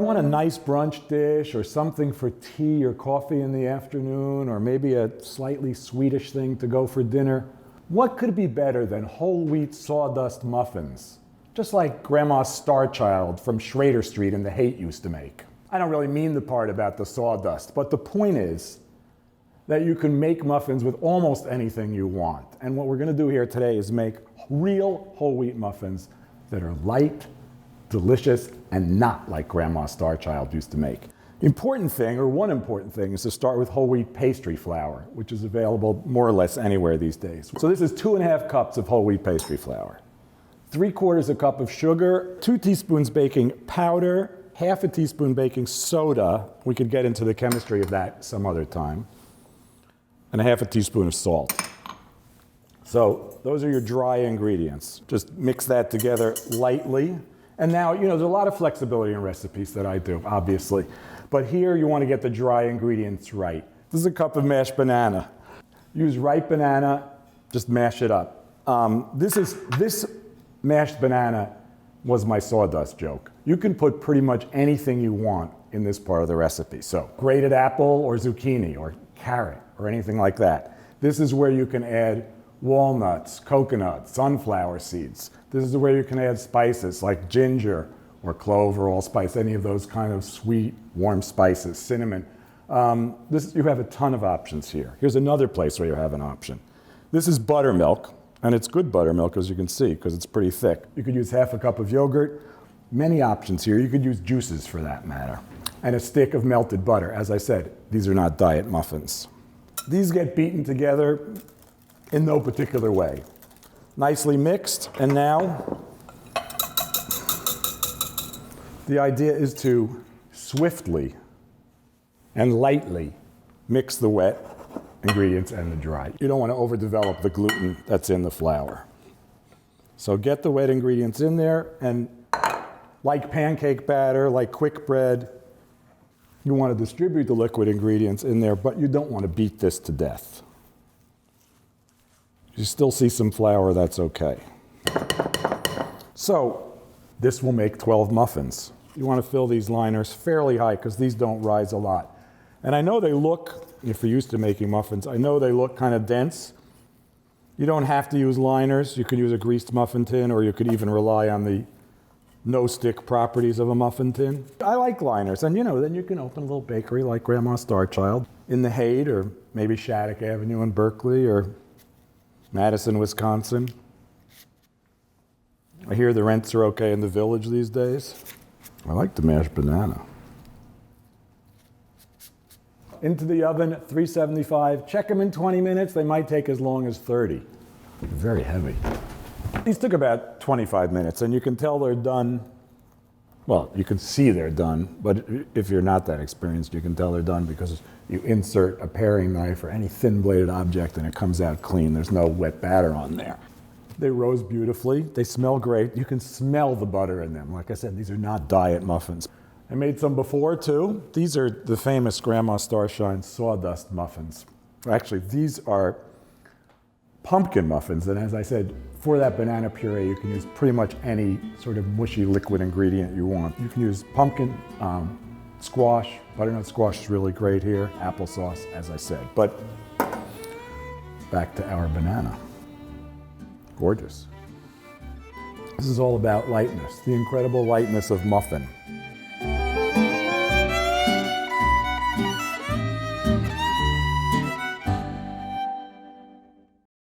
want a nice brunch dish or something for tea or coffee in the afternoon, or maybe a slightly sweetish thing to go for dinner, what could be better than whole wheat sawdust muffins? Just like Grandma Starchild from Schrader Street in the Haight used to make. I don't really mean the part about the sawdust, but the point is that you can make muffins with almost anything you want. And what we're going to do here today is make real whole wheat muffins that are light, delicious, and not like Grandma Starchild used to make. The important thing, or one important thing, is to start with whole wheat pastry flour, which is available more or less anywhere these days. So this is 2.5 cups of whole wheat pastry flour, 3/4 cup of sugar, 2 teaspoons baking powder, 1/2 teaspoon baking soda. We could get into the chemistry of that some other time. And 1/2 teaspoon of salt. So those are your dry ingredients. Just mix that together lightly. And now, there's a lot of flexibility in recipes that I do, obviously. But here you want to get the dry ingredients right. This is a cup of mashed banana. Use ripe banana, just mash it up. This mashed banana was my sawdust joke. You can put pretty much anything you want in this part of the recipe. So grated apple or zucchini or carrot or anything like that. This is where you can add walnuts, coconuts, sunflower seeds. This is where you can add spices like ginger or clove or allspice, any of those kind of sweet, warm spices, cinnamon. You have a ton of options here. Here's another place where you have an option. This is buttermilk, and it's good buttermilk, as you can see, because it's pretty thick. You could use 1/2 cup of yogurt. Many options here. You could use juices for that matter. And a stick of melted butter. As I said, these are not diet muffins. These get beaten together in no particular way. Nicely mixed, and now the idea is to swiftly and lightly mix the wet ingredients and the dry. You don't want to overdevelop the gluten that's in the flour. So get the wet ingredients in there, and like pancake batter, like quick bread, you want to distribute the liquid ingredients in there, but you don't want to beat this to death. You still see some flour, that's okay. So this will make 12 muffins. You want to fill these liners fairly high because these don't rise a lot. And I know they look, if you're used to making muffins, I know they look kind of dense. You don't have to use liners. You could use a greased muffin tin, or you could even rely on the no-stick properties of a muffin tin. I like liners, and then you can open a little bakery like Grandma Starchild in the Haight, or maybe Shattuck Avenue in Berkeley, or Madison, Wisconsin. I hear the rents are okay in the Village these days. I like the mashed banana. Into the oven, 375. Check them in 20 minutes. They might take as long as 30. Very heavy. These took about 25 minutes, and you can tell they're done. Well, you can see they're done, but if you're not that experienced, you can tell they're done because you insert a paring knife or any thin-bladed object and it comes out clean. There's no wet batter on there. They rose beautifully. They smell great. You can smell the butter in them. Like I said, these are not diet muffins. I made some before, too. These are the famous Grandma Starchild sawdust muffins. Actually, these are pumpkin muffins, and as I said, for that banana puree, you can use pretty much any sort of mushy liquid ingredient you want. You can use pumpkin, squash, butternut squash is really great here, applesauce, as I said. But back to our banana. Gorgeous. This is all about lightness, the incredible lightness of muffin.